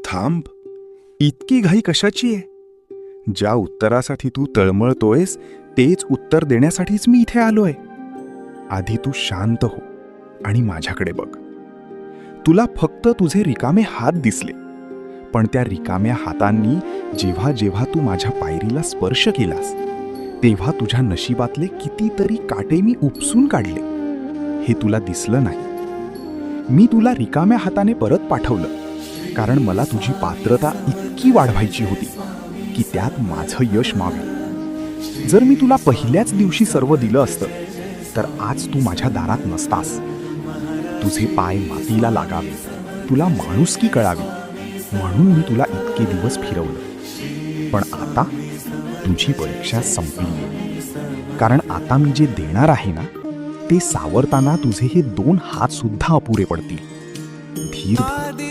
थांब, इतकी घाई कशाची आहे? ज्या उत्तरासाठी तू तळमळतोयस तेच उत्तर देण्यासाठीच मी इथे आलोय. आधी तू शांत हो आणि माझ्याकडे बघ. तुला फक्त तुझे रिकामे हात दिसले, पण त्या रिकाम्या हातांनी जेव्हा जेव्हा तू माझ्या पायरीला स्पर्श केलास तेव्हा तुझ्या नशिबातले कितीतरी काटे मी उपसून काढले. हे तुला दिसलं नाही. मी तुला रिकाम्या हाताने परत पाठवलं, कारण मला तुझी पात्रता इतकी वाढवायची होती की त्यात माझं यश मावेल. जर मी तुला पहिल्याच दिवशी सर्व दिलं असतं तर आज तू माझ्या दारात नसतास. तुझे पाय मातीला लागावे, तुला माणुसकी कळावी म्हणून मी तुला इतके दिवस फिरवलं. पण आता तुझी परीक्षा संपली, कारण आता मी जे देणार आहे ना ते सावरताना तुझे हे 2 हात सुद्धा अपुरे पडतील. धीर धर.